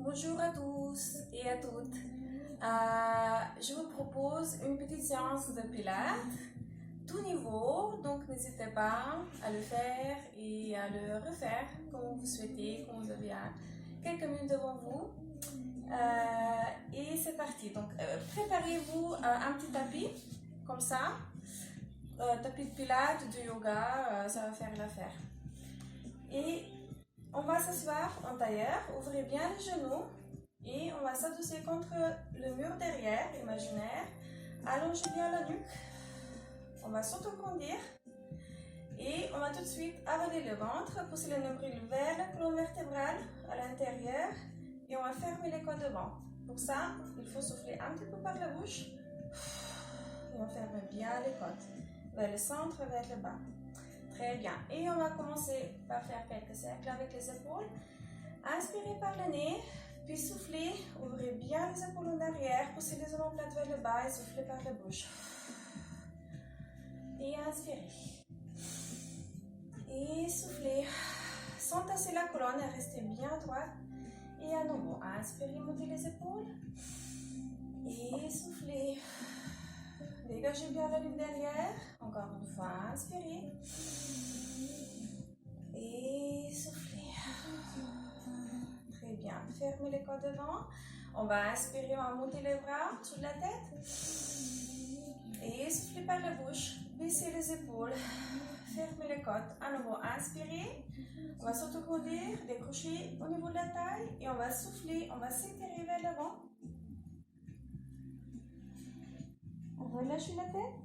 Bonjour à tous et à toutes. Je vous propose une petite séance de pilates, tout niveau, donc n'hésitez pas à le faire et à le refaire comme vous souhaitez, comme vous avez quelques minutes devant vous. Et c'est parti. Donc préparez-vous un petit tapis comme ça, tapis de pilates, de yoga, ça va faire l'affaire. Et on va s'asseoir en tailleur, ouvrez bien les genoux et on va s'adosser contre le mur derrière, imaginaire. Allongez bien la nuque, on va s'autoconduire et on va tout de suite avaler le ventre, pousser le nombril vers la colonne vertébrale à l'intérieur et on va fermer les côtes devant. Pour ça, il faut souffler un petit peu par la bouche et on ferme bien les côtes vers le centre, vers le bas. Très bien. Et on va commencer par faire quelques cercles avec les épaules. Inspirez par le nez, puis soufflez. Ouvrez bien les épaules en arrière, poussez les omoplates vers le bas et soufflez par la bouche. Et inspirez. Et soufflez. Sans tasser la colonne, restez bien droite. Et à nouveau, inspirez, montez les épaules. Et soufflez. Dégagez bien la nuque derrière. Encore une fois, inspirez. Et soufflez. Très bien. Fermez les côtes devant. On va inspirer, on va monter les bras sur la tête. Et soufflez par la bouche. Baissez les épaules. Fermez les côtes. À nouveau, inspirez. On va s'autoconduire, décrocher au niveau de la taille. Et on va souffler. On va s'étirer vers l'avant. Relâchez la tête.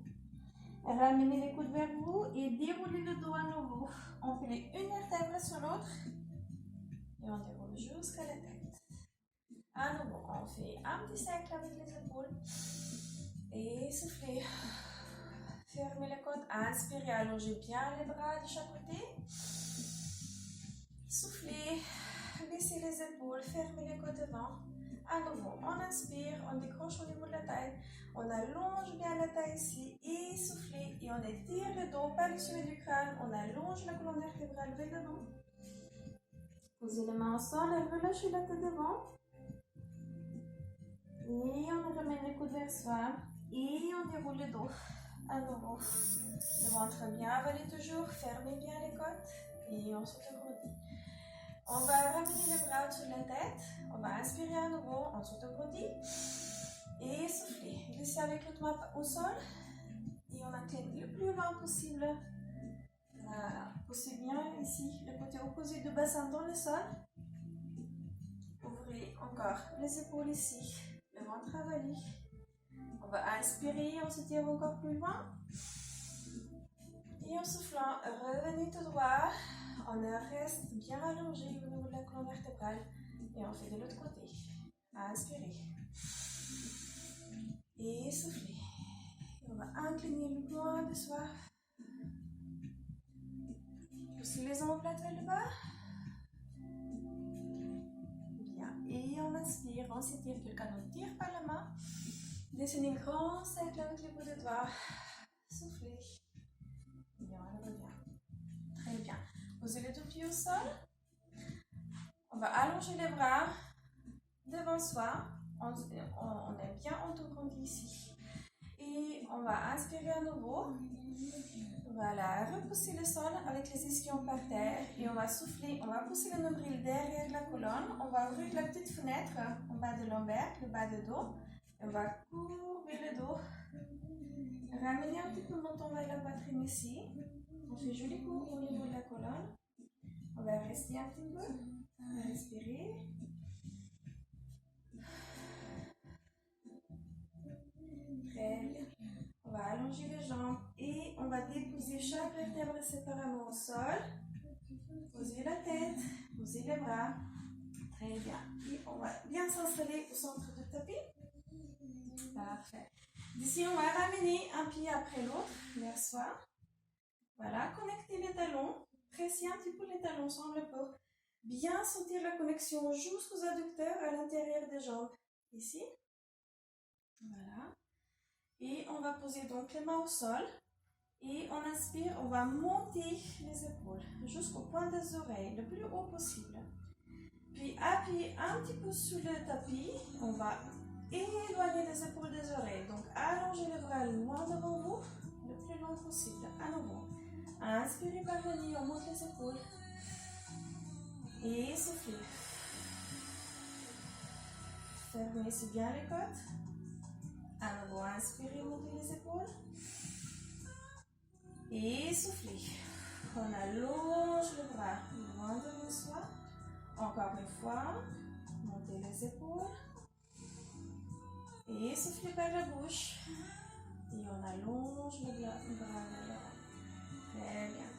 Ramenez les coudes vers vous et déroulez le dos à nouveau. On fait une vertèbre sur l'autre et on déroule jusqu'à la tête. À nouveau, on fait un petit cercle avec les épaules et soufflez. Fermez les côtes, inspirez, allongez bien les bras de chaque côté. Soufflez, baissez les épaules, fermez les côtes devant. À nouveau, on inspire, on décroche au niveau de la taille, on allonge bien la taille ici et soufflez et on étire le dos par le sommet du crâne, on allonge la colonne vertébrale vers l'avant. Posez les mains au sol et relâchez la tête devant. Et on ramène les coudes vers soi et on déroule le dos. À nouveau, le ventre bien avalé toujours, fermez bien les côtes et on s'autoconduit. On va ramener les bras au-dessus de la tête. On va inspirer à nouveau, on s'autoconduit. Et souffler. Glissez avec l'autre main au sol. Et on incline le plus loin possible. Voilà. Poussez bien ici, le côté opposé du bassin dans le sol. Ouvrez encore les épaules ici. Le ventre avalé. On va inspirer, on s'étire encore plus loin. Et en soufflant, revenez tout droit. On reste bien allongé au niveau de la colonne vertébrale et on fait de l'autre côté. Inspirez. Et soufflez. Et on va incliner le loin de soi. Poussez les omoplates vers le bas. Bien. Et on inspire, on s'étire, quelqu'un nous tire par la main. Dessinez un grand cercle avec les bouts de doigts. Soufflez. Et on revient. Très bien. Posez les deux pieds au sol. On va allonger les bras devant soi. On est bien autoconduit ici. Et on va inspirer à nouveau. Voilà, repousser le sol avec les ischions par terre. Et on va souffler. On va pousser le nombril derrière la colonne. On va ouvrir la petite fenêtre en bas de l'ombaire, le bas de dos. Et on va courber le dos. Ramener un petit peu le menton vers la poitrine ici. On fait joli cours au niveau de la colonne. On va rester un petit peu. On va respirer. Très bien. On va allonger les jambes et on va déposer chaque vertèbre séparément au sol. Posez la tête, posez les bras. Très bien. Et on va bien s'installer au centre du tapis. Parfait. D'ici, on va ramener un pied après l'autre vers soi. Voilà, connectez les talons. Pressez un petit peu les talons ensemble pour bien sentir la connexion jusqu'aux adducteurs à l'intérieur des jambes. Ici. Voilà. Et on va poser donc les mains au sol. Et on inspire, on va monter les épaules jusqu'au point des oreilles, le plus haut possible. Puis appuyez un petit peu sous le tapis. On va éloigner les épaules des oreilles. Donc allongez les bras loin devant vous, le plus loin possible. À nouveau. Inspirez par le nez, on monte les épaules. Et soufflez. Fermez si bien les côtes. À nouveau, inspirez, montez les épaules. Et soufflez. On allonge le bras loin devant soi. Encore une fois. Montez les épaules. Et soufflez par la bouche. Et on allonge le bras vers l'avant. Très bien.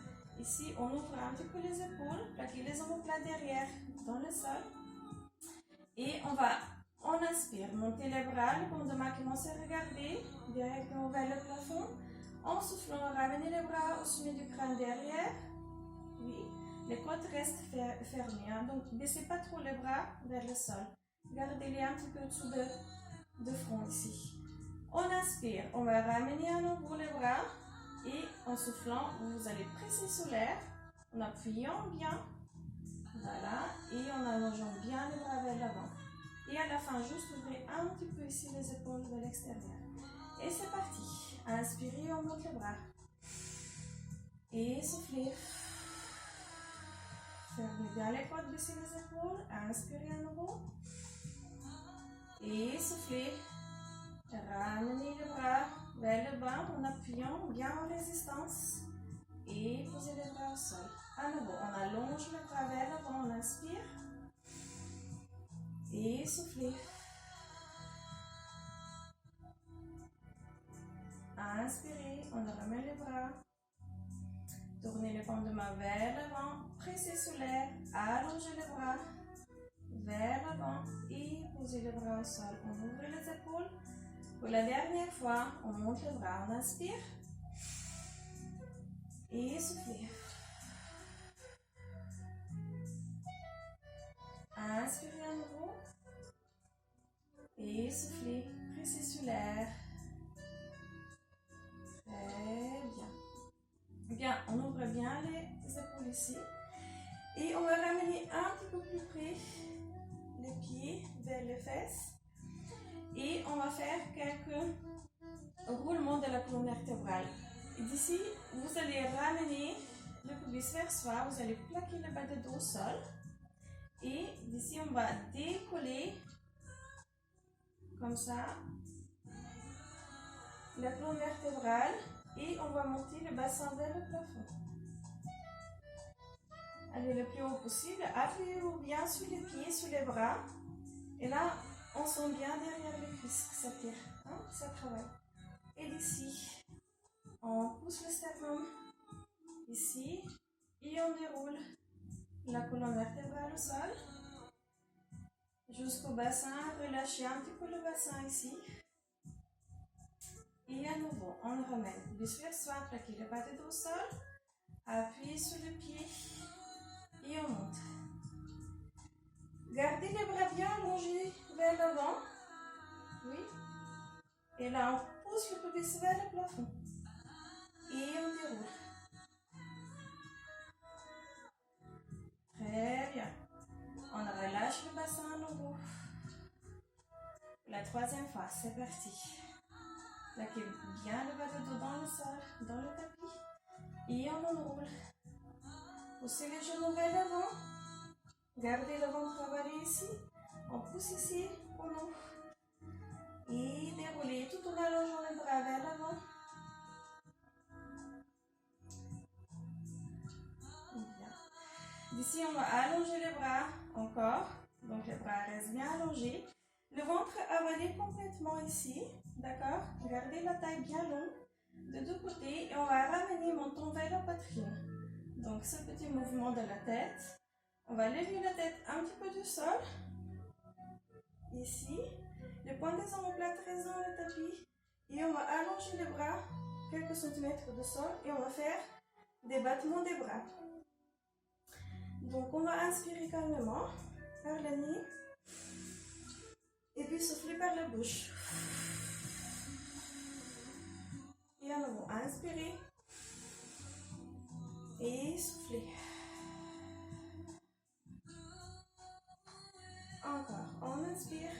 Ici, on ouvre un petit peu les épaules. Plaquez les omoplates derrière dans le sol. Et on inspire. Montez les bras. Le condamment commence à regarder directement vers le plafond. En soufflant, ramenez les bras au sommet du crâne derrière. Oui. Les côtes restent fermées. Hein. Donc, ne baissez pas trop les bras vers le sol. Gardez-les un petit peu au-dessous de front ici. On inspire, on va ramener à nouveau les bras et en soufflant, vous allez presser sur l'air en appuyant bien, voilà, et en allongeant bien les bras vers l'avant. Et à la fin, juste ouvrez un petit peu ici les épaules vers l'extérieur. Et c'est parti. Inspirez, on monte les bras. Et soufflez. Fermez bien les côtes, baissez les épaules. Inspirez à nouveau. Et soufflez. Ramenez les bras vers le bas en appuyant bien en résistance. Et posez les bras au sol. À nouveau, on allonge le bras vers l'avant, on inspire. Et soufflez. Inspirez, on ramène les bras. Tournez les paumes de main vers l'avant. Pressez sur l'air, allongez les bras vers l'avant et posez les bras au sol. On ouvre les épaules. Pour la dernière fois, on monte les bras, on inspire. Et soufflez. Inspirez à nouveau. Et soufflez. Pressez sur l'air. Très bien. Bien, on ouvre bien les épaules ici. Et on va ramener un petit peu plus près les pieds vers les fesses. Et on va faire quelques roulements de la colonne vertébrale. Et d'ici, vous allez ramener le pubis vers soi. Vous allez plaquer le bas de dos au sol. Et d'ici, on va décoller comme ça la colonne vertébrale. Et on va monter le bassin vers le plafond. Allez le plus haut possible. Appuyez-vous bien sur les pieds, sur les bras. Et là, on sent bien derrière les cuisses que ça tire, hein, que ça travaille. Et d'ici, on pousse le sternum. Ici. Et on déroule la colonne vertébrale au sol. Jusqu'au bassin. Relâchez un petit peu le bassin ici. Et à nouveau, on le ramène. Plus vers soi, plaquez le bas de dos au sol. Appuyez sur le pied. Et on monte. Gardez les bras bien allongés vers l'avant. Oui. Et là, on pousse le pubis vers le plafond. Et on déroule. Très bien. On relâche le bassin à nouveau. La troisième fois, c'est parti. Plaquez bien le bas de dos dans le sol, dans le tapis. Et on enroule. Poussez les genoux vers l'avant. Gardez le ventre travaillé ici. On pousse ici, on ouvre. Et déroulez tout en allongeant les bras vers l'avant. Bien. D'ici, on va allonger les bras encore. Donc les bras restent bien allongés. Le ventre avalé complètement ici. D'accord? Gardez la taille bien longue de deux côtés. Et on va ramener le menton vers la poitrine. Donc ce petit mouvement de la tête. On va lever la tête un petit peu du sol. Ici. Les points des omoplates restent dans le tapis. Et on va allonger les bras quelques centimètres du sol. Et on va faire des battements des bras. Donc on va inspirer calmement par le nez. Et puis souffler par la bouche. Et à nouveau, inspirez. Et soufflez. Encore. On inspire.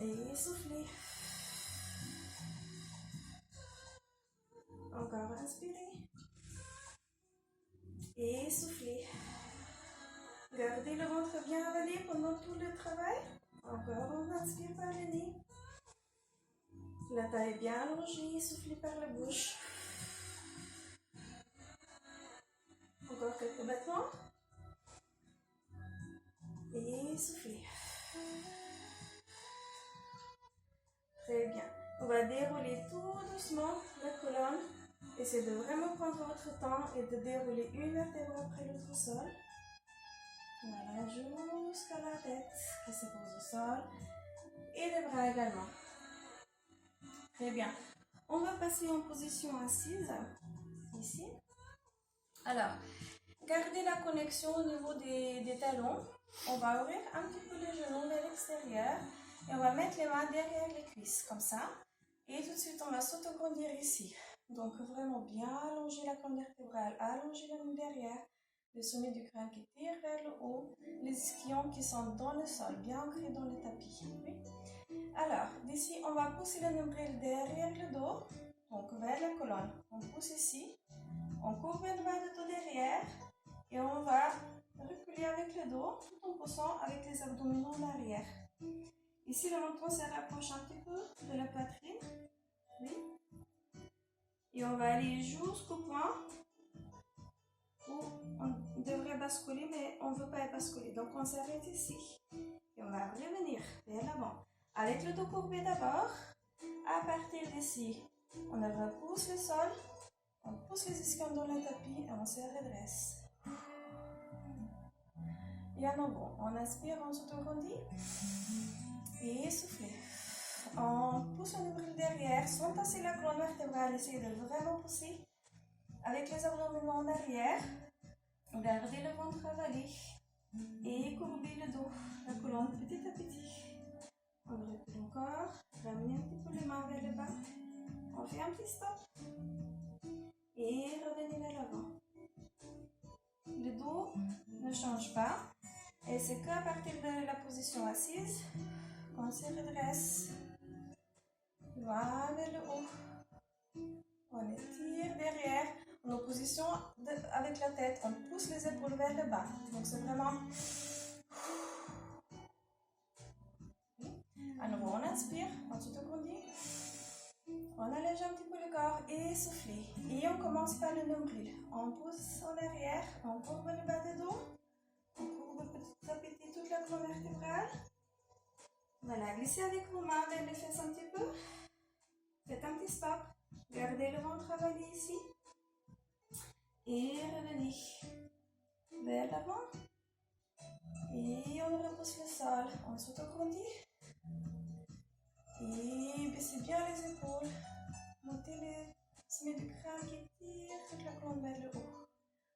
Et soufflez. Encore inspirez. Et soufflez. Gardez le ventre bien avalé pendant tout le travail. Encore, on inspire par le nez. La taille bien allongée, soufflez par la bouche. Encore quelques battements. Et soufflez. Très bien. On va dérouler tout doucement la colonne. Essayez de vraiment prendre votre temps et de dérouler une vertèbre après l'autre au sol. Voilà, jusqu'à la tête qui se pose au sol. Et les bras également. Très bien. On va passer en position assise. Ici. Alors, gardez la connexion au niveau des talons. On va ouvrir un petit peu les genoux vers l'extérieur. Et on va mettre les mains derrière les cuisses, comme ça. Et tout de suite, on va s'autograndir ici. Donc, vraiment bien allonger la colonne vertébrale, allonger le genou derrière, le sommet du crâne qui tire vers le haut, les ischions qui sont dans le sol, bien ancrés dans le tapis. Oui. Alors, d'ici, on va pousser le nombril derrière le dos, donc vers la colonne. On pousse ici, on courbe le bas de dos derrière, et on va reculer avec le dos, tout en poussant avec les abdominaux en arrière. Ici, le menton se rapproche un petit peu de la poitrine. Oui. Et on va aller jusqu'au point où on devrait basculer, mais on ne veut pas basculer. Donc, on s'arrête ici. Et on va revenir vers l'avant. Avec le dos courbé d'abord. À partir d'ici, on repousse le sol. On pousse les ischions dans le tapis et on se redresse. Et à nouveau, on inspire, on s'autograndit. Et soufflez. On pousse le nombril derrière, sans tasser la colonne vertébrale. Essayez de vraiment pousser avec les abdominaux en arrière. Gardez le ventre avalé et courbez le dos, la colonne petit à petit. On recule encore, ramenez un petit peu les mains vers le bas. On fait un petit stop et revenez vers l'avant. Le dos ne change pas et c'est qu'à partir de la position assise qu'on se redresse. Voilà vers le haut. On étire derrière. En opposition avec la tête, on pousse les épaules vers le bas. Donc c'est vraiment... À nouveau, on inspire, on s'autograndit. On allège un petit peu le corps et soufflez. Et on commence par le nombril. On pousse en arrière, on courbe le bas du dos. On courbe petit à petit toute la colonne vertébrale. Voilà, glissez avec vos mains vers les fesses un petit peu. Faites un petit stop. Gardez le ventre avalé ici. Et revenez vers l'avant. Et on repousse le sol. On s'autograndit. Et baissez bien les épaules. Montez le sommet du crâne qui tire toute la colonne vers le haut.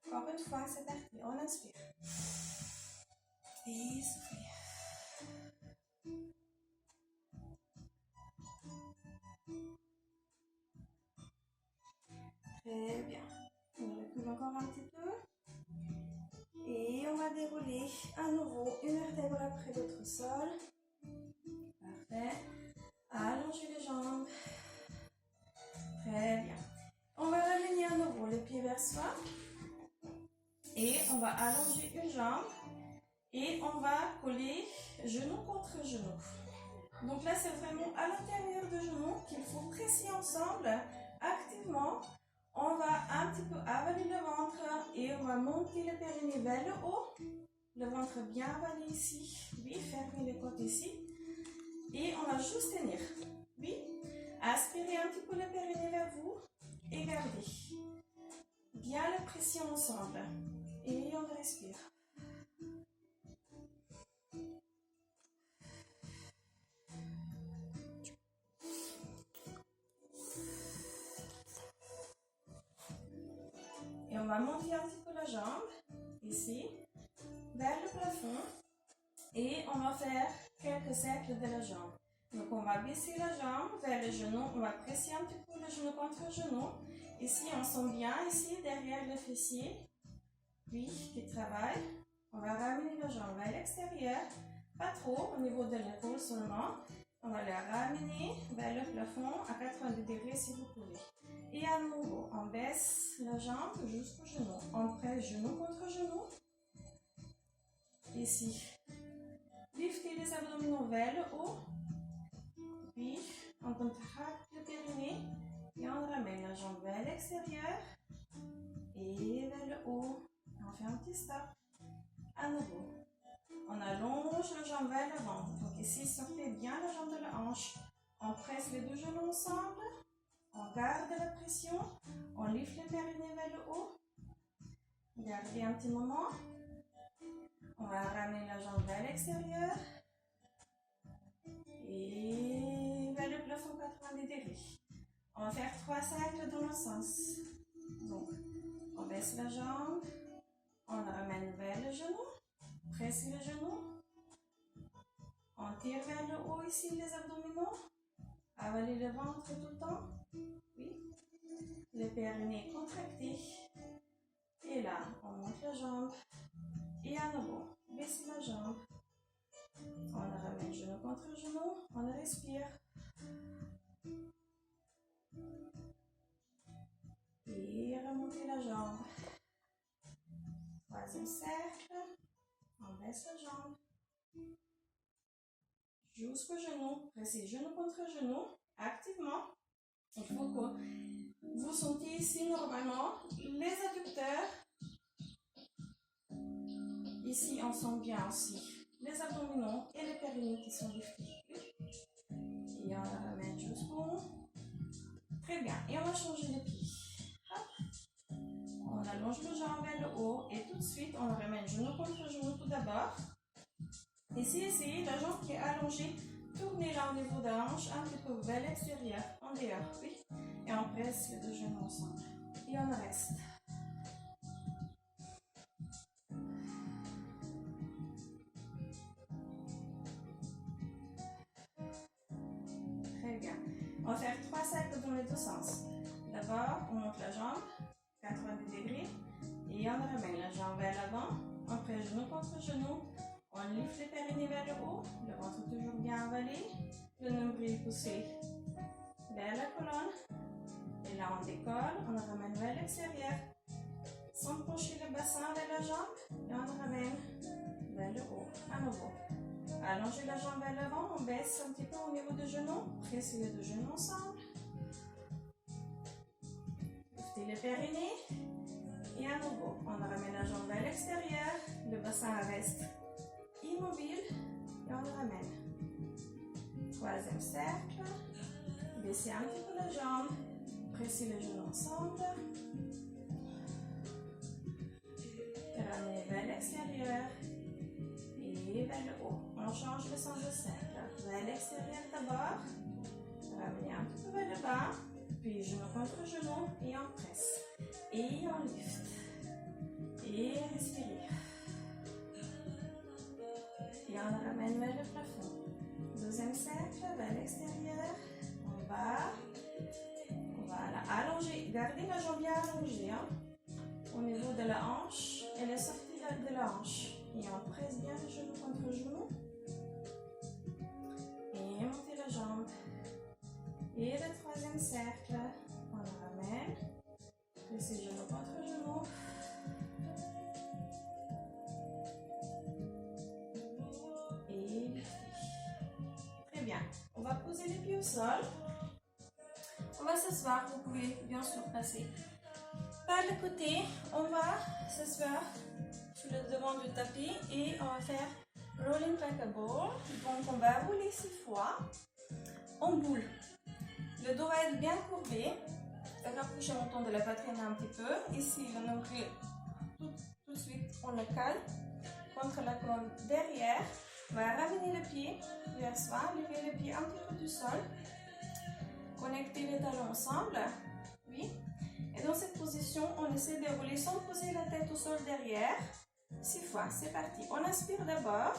Encore une fois, c'est parti. On inspire. Et soufflez. Très bien. On recule encore un petit peu. Et on va dérouler à nouveau une vertèbre après l'autre sol. Parfait. Allongez les jambes. Très bien. On va revenir à nouveau les pieds vers soi. Et on va allonger une jambe. Et on va coller genou contre genou. Donc là, c'est vraiment à l'intérieur du genou qu'il faut presser ensemble activement. On va un petit peu avaler le ventre et on va monter le périnée vers le haut. Le ventre bien avalé ici. Oui, fermez les côtes ici. Et on va juste tenir. Oui, aspirez un petit peu le périnée vers vous et gardez. Bien la pression ensemble. Et on respire. Et on va monter un petit peu la jambe, ici, vers le plafond. Et on va faire quelques cercles de la jambe. Donc on va baisser la jambe vers le genou. On va presser un petit peu le genou contre le genou. Ici, on sent bien, ici, derrière le fessier. Oui, qui travaille. On va ramener la jambe vers l'extérieur, pas trop, au niveau de l'épaule seulement. On va la ramener vers le plafond à 90 degrés si vous pouvez. Et à nouveau, on baisse la jambe jusqu'au genou. On presse genou contre genou. Ici. Liftez les abdominaux vers le haut. Puis, on contracte le périnée. Et on ramène la jambe vers l'extérieur. Et vers le haut. On fait un petit stop. À nouveau. On allonge la jambe vers l'avant. Donc ici, sortez bien la jambe de la hanche. On presse les deux genoux ensemble. On garde la pression. On lifte le périnée vers le haut. Gardez un petit moment. On va ramener la jambe vers l'extérieur. Et vers le plafond 90 degrés. On va faire 3 cercles dans le sens. Donc, on baisse la jambe. On la ramène vers le genou. Pressez le genou. On tire vers le haut ici les abdominaux. Avalez le ventre tout le temps. Oui. Le périnée contracté. Et là, on monte la jambe. Et à nouveau, baissez la jambe. On la ramène genou contre genou. On respire. Et remontez la jambe. Troisième cercle. On baisse la jambe. Jusqu'au genou. Pressez genou contre genou. Activement. Il faut que vous sentiez ici normalement les adducteurs. Ici, on sent bien aussi les abdominaux et les périnées qui sont liftés. Et on la ramène jusqu'au haut. Très bien. Et on va changer les pieds. Hop. On allonge le jambe vers le haut et tout de suite, on ramène genou contre genou tout d'abord. Ici, essayez la jambe qui est allongée. Tournez-la au niveau de la hanche un petit peu vers l'extérieur, en dehors, oui. Et on presse les deux genoux ensemble. Et on reste. Très bien. On va faire 3 cercles dans les deux sens. D'abord, on monte la jambe, 90 degrés. Et on ramène la jambe vers l'avant. On presse genou contre genou. On lifte le périnée vers le haut. Le ventre toujours bien avalé. Le nombril poussé vers la colonne. Et là, on décolle. On le ramène vers l'extérieur. Sans pencher le bassin vers la jambe. Et on le ramène vers le haut. À nouveau. Allongez la jambe vers l'avant. On baisse un petit peu au niveau du genou. Pressez les deux genoux ensemble. Liftez le périnée. Et à nouveau, on ramène la jambe vers l'extérieur. Le bassin reste immobile. Et on le ramène. Troisième cercle. Baissez un petit peu la jambe. Pressez les genoux ensemble. Ramenez vers l'extérieur. Et vers le haut. On change le sens de cercle. Vers l'extérieur d'abord. Ramenez un petit peu vers le bas. Puis genou contre genou. Et on presse. Et on lift. Et respirez. Et on le ramène vers le plafond. Deuxième cercle, vers l'extérieur. En bas. Voilà, allongez. Gardez la jambe bien allongée. Hein, au niveau de la hanche. Elle est sortie de la hanche. Et on presse bien le genou contre genou. Et montez la jambe. Et le troisième cercle. On le ramène. Pressez genou contre genou. Très bien. On va poser les pieds au sol. On va s'asseoir. Vous pouvez bien sûr passer par le côté. On va s'asseoir sur le devant du tapis et on va faire rolling like a ball. Donc on va rouler 6 fois en boule. Le dos va être bien courbé. Rapprochez le menton de la poitrine un petit peu. Ici, le nombril, tout de suite, on le cale contre la colonne derrière. On va ramener le pied vers soi, lever le pied un petit peu du sol. Connecter les talons ensemble. Oui. Et dans cette position, on essaie de rouler sans poser la tête au sol derrière. 6 fois, c'est parti. On inspire d'abord.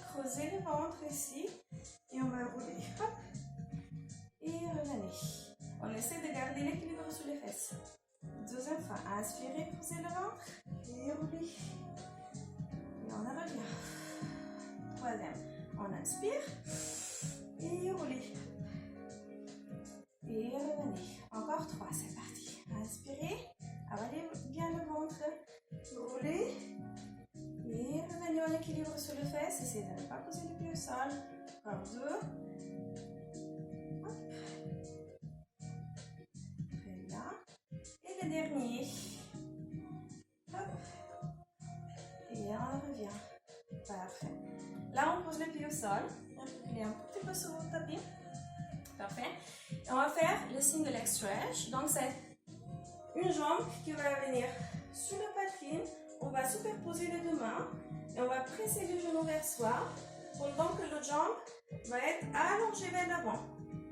Creusez le ventre ici. Et on va rouler. Hop. Et revenez. On essaie de garder l'équilibre sous les fesses. Deuxième fois, inspirez, creusez le ventre. Et roulez. on revient. Troisième, on inspire et roulez. Et revenez. Encore 3, c'est parti. Inspirez, avalez bien le ventre, roulez. Et revenez en équilibre sur les fesses. Essayez de ne pas poser les pieds au sol. Encore 2. Hop. Très bien. Et le dernier. Hop. Et on revient. Parfait. Là, on pose les pieds au sol. Reculez un petit peu sur votre tapis. Parfait. Et on va faire le signe de leg stretch. Donc, c'est une jambe qui va venir sur la poitrine. On va superposer les deux mains et on va presser le genou vers soi pendant que l'autre jambe va être allongée vers l'avant.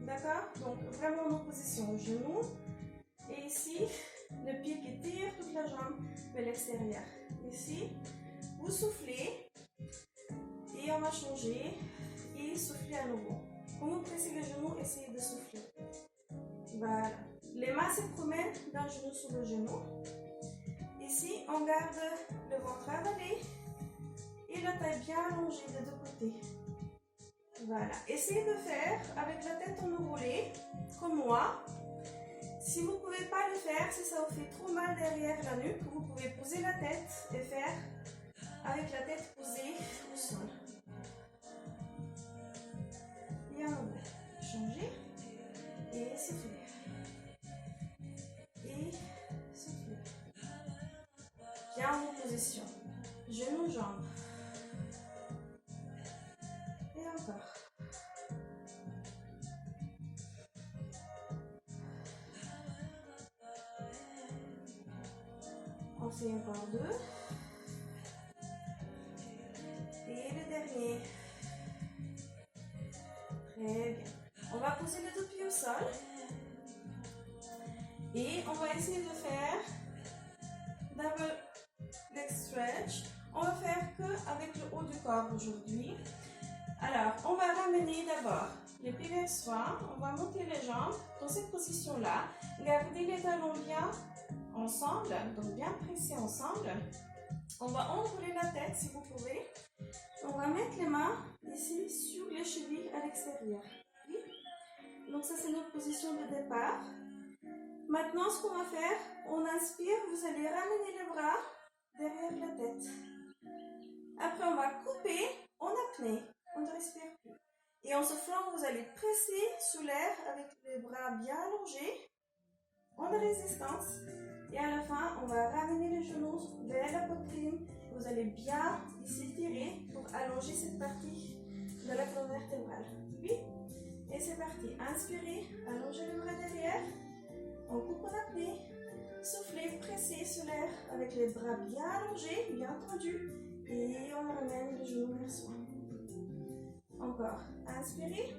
D'accord? Donc, vraiment en opposition au genou. Et ici, le pied qui tire toute la jambe vers l'extérieur. Ici, vous soufflez et on va changer et souffler à nouveau. Quand vous pressez le genou, essayez de souffler. Voilà. Les mains se promènent d'un genou sur le genou. Ici, on garde le ventre avalé et la taille bien allongée des deux côtés. Voilà. Essayez de faire avec la tête enroulée, comme moi. Si vous ne pouvez pas le faire, si ça vous fait trop mal derrière la nuque, vous pouvez poser la tête et faire avec la tête posée au sol. Et à nouveau, changer et souffler. Et souffler. Bien en position. Genoux, jambes. Et encore. On fait encore 2. Et le dernier. Très bien. On va poser les deux pieds au sol. Et on va essayer de faire double leg stretch. On va faire que avec le haut du corps aujourd'hui. Alors, on va ramener d'abord les pieds vers soi. On va monter les jambes dans cette position-là. Gardez les talons bien ensemble, donc bien pressés ensemble. On va enrouler la tête si vous pouvez. On va mettre les mains ici sur les chevilles à l'extérieur. Oui. Donc ça c'est notre position de départ. Maintenant ce qu'on va faire, on inspire, vous allez ramener les bras derrière la tête. Après on va couper en apnée, on ne respire plus. Et en soufflant, vous allez presser sous l'air avec les bras bien allongés, en résistance. Et à la fin, on va ramener les genoux vers la poitrine. Vous allez bien ici tirer pour allonger cette partie de la colonne vertébrale. Oui. Et c'est parti. Inspirez, allongez le bras derrière. On coupe en apnée. Soufflez, pressez sur l'air avec les bras bien allongés, bien tendus. Et on ramène les genoux vers soi. Encore. Inspirez.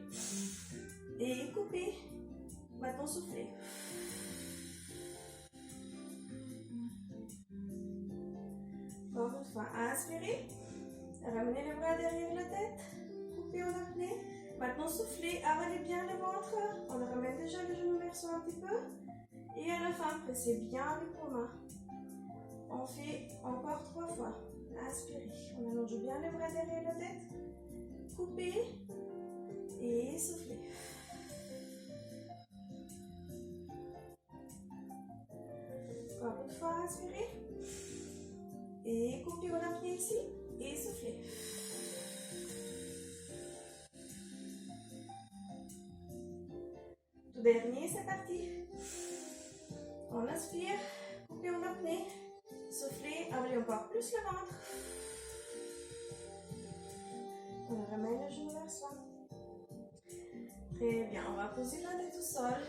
Et coupez. Maintenant, soufflez. Encore une fois, inspirez, ramenez les bras derrière la tête, coupez en apnée. Maintenant soufflez, avalez bien le ventre, on ramène déjà le genou vers soi un petit peu. Et à la fin, pressez bien avec vos mains. On fait encore 3 fois. Inspirez, on allonge bien les bras derrière la tête, coupez et soufflez. Encore une fois, inspirez. Et coupez en apnée ici et soufflez. Tout dernier, c'est parti. On inspire, coupez en apnée, soufflez, avalez encore plus le ventre. On ramène le genou vers soi. Très bien, on va poser la tête au sol.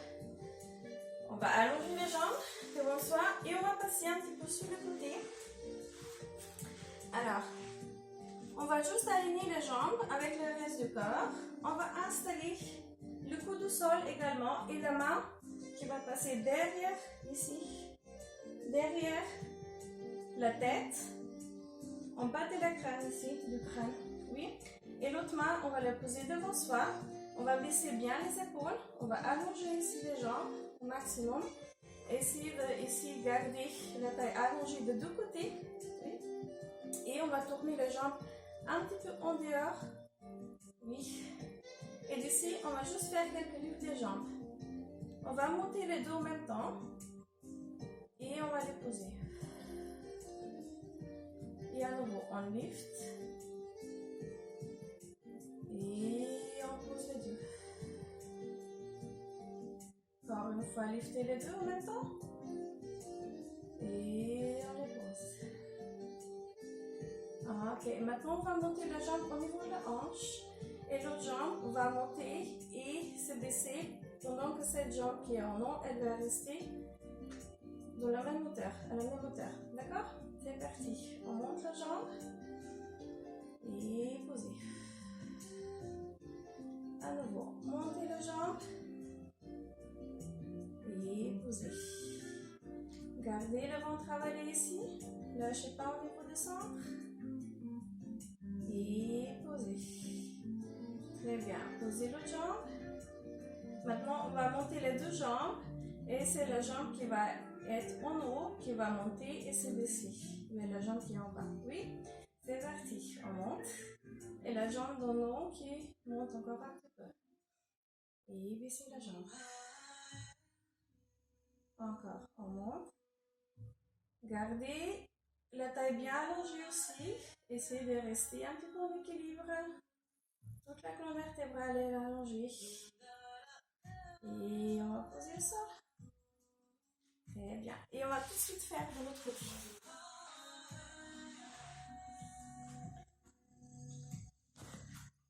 On va allonger les jambes devant soi et on va passer un petit peu sur le côté. Alors, on va juste aligner les jambes avec le reste du corps. On va installer le coude au sol également et la main qui va passer derrière, ici, derrière la tête, en bas de la crâne ici, du crâne, oui. Et l'autre main, on va la poser devant soi. On va baisser bien les épaules. On va allonger ici les jambes au maximum. Essayez de ici garder la taille allongée de deux côtés. Oui. Et on va tourner les jambes un petit peu en dehors. Oui. Et d'ici, on va juste faire quelques lifts des jambes. On va monter les deux en même temps. Et on va les poser. Et à nouveau, on lift. Et on pose les deux. Encore une fois, lifter les deux en même temps. Et on les pose. Ok, maintenant on va monter la jambe au niveau de la hanche. Et l'autre jambe va monter et se baisser pendant que cette jambe qui est en haut, elle va rester dans la même hauteur, à la même hauteur. D'accord? C'est parti. On monte la jambe et posez. À nouveau, montez la jambe et posez. Gardez le ventre avalé ici. Lâchez pas au niveau du centre. Et posez. Très bien. Posez l'autre jambe. Maintenant, on va monter les deux jambes. Et c'est la jambe qui va être en haut, qui va monter et se baisser. Mais la jambe qui est en bas. Oui? C'est parti. On monte. Et la jambe d'en haut qui monte encore un petit peu. Et baissez la jambe. Encore. On monte. Gardez la taille bien allongée aussi. Essayez de rester un petit peu en équilibre. Toute la colonne vertébrale est allongée. Et on va poser le sol. Très bien. Et on va tout de suite faire de l'autre côté.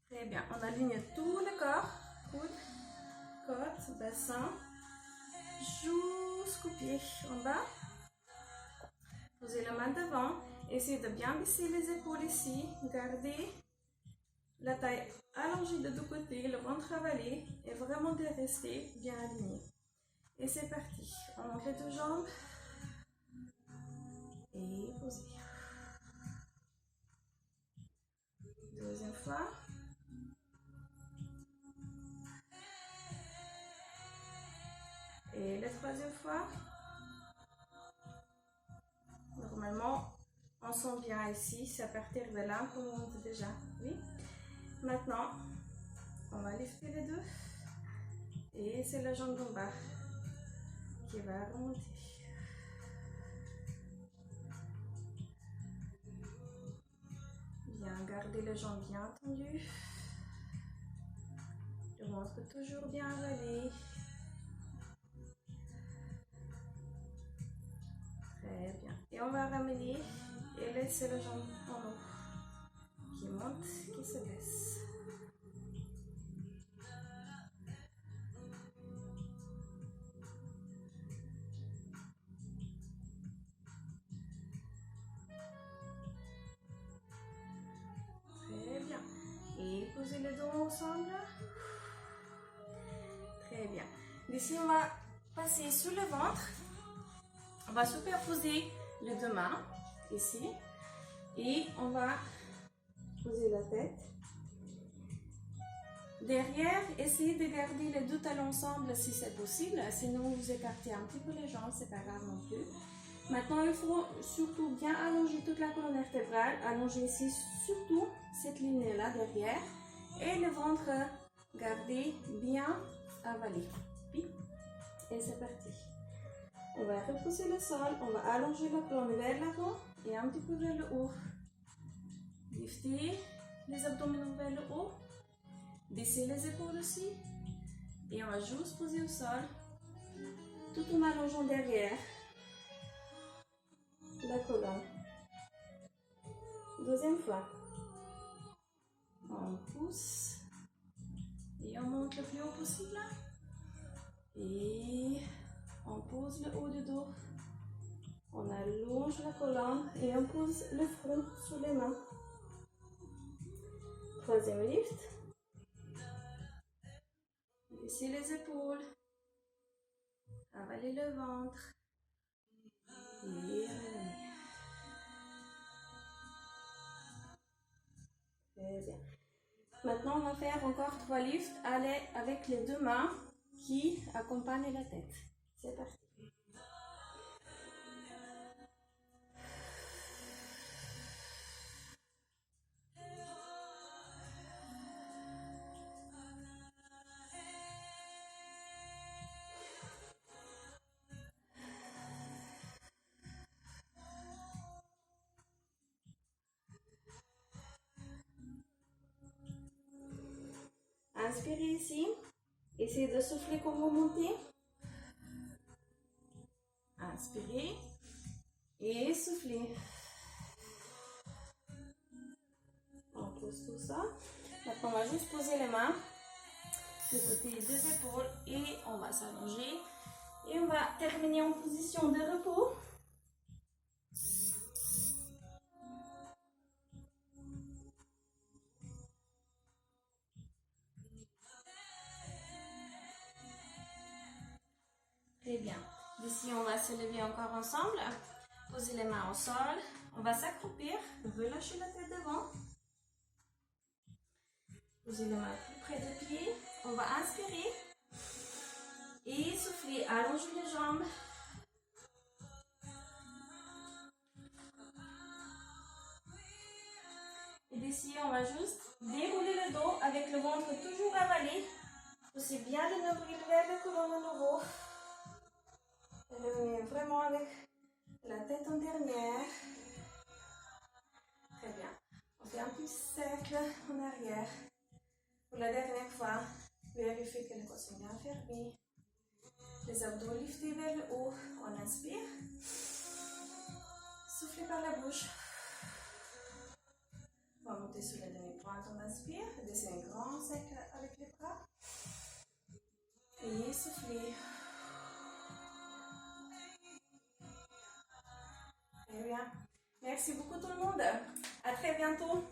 Très bien. On aligne tout le corps. Coude, côte, bassin. Jusqu'au pied en bas. Posez la main devant. Essayez de bien baisser les épaules ici. Gardez la taille allongée de deux côtés, le ventre avalé. Et vraiment de rester bien aligné. Et c'est parti. On monte les deux jambes. Et posez. Deuxième fois. Et la troisième fois. Normalement, on sent bien ici. C'est à partir de là qu'on monte déjà. Oui. Maintenant, on va lifter les deux. Et c'est la jambe d'en bas qui va remonter. Bien, gardez les jambes bien tendues. Le ventre toujours bien avalé. Très bien. Et on va ramener et laisser la jambe en haut. Qui monte, qui se baisse. Très bien. Et posez les dos ensemble. Très bien. D'ici, on va passer sur le ventre. On va superposer les deux mains ici. Et on va poser la tête. Derrière, essayez de garder les deux talons ensemble si c'est possible. Sinon, vous écartez un petit peu les jambes, c'est pas grave non plus. Maintenant, il faut surtout bien allonger toute la colonne vertébrale. Allonger ici surtout cette ligne-là derrière. Et le ventre, gardez bien avalé. Puis, et c'est parti. On va repousser le sol. On va allonger la colonne vers l'avant et un petit peu vers le haut. Liftez les abdominaux vers le haut. Baissez les épaules aussi. Et on va juste poser au sol. Tout en allongeant derrière la colonne. Deuxième fois. On pousse. Et on monte le plus haut possible. Et on pose le haut du dos. On allonge la colonne et on pose le front sur les mains. Troisième lift. Baissez les épaules. Avalez le ventre. Et revenez. Très bien. Maintenant, on va faire encore 3 lifts avec les deux mains qui accompagnent la tête. C'est parti. inspirer ici. Essayez de souffler quand vous montez. Inspirez et soufflez. On pose tout ça. Maintenant, on va juste poser les mains de côté des épaules et on va s'allonger. Et on va terminer en position de repos. Très bien. D'ici, on va se lever encore ensemble. Poser les mains au sol. On va s'accroupir. Relâcher la tête devant. Posez les mains plus près des pieds. On va inspirer. Et souffler. Allongez les jambes. Et d'ici, on va juste dérouler le dos avec le ventre toujours avalé. Poussez bien le nombril vers le colonne à nouveau. Revenez vraiment avec la tête en dernière. Très bien. On fait un petit cercle en arrière. Pour la dernière fois, vérifiez que les côtes sont bien fermées. Les abdos liftés vers le haut. On inspire. Soufflez par la bouche. On va monter sur la demi-pointe. On inspire. Descendez un grand cercle avec les bras. Et soufflez. Très bien. Merci beaucoup tout le monde. À très bientôt.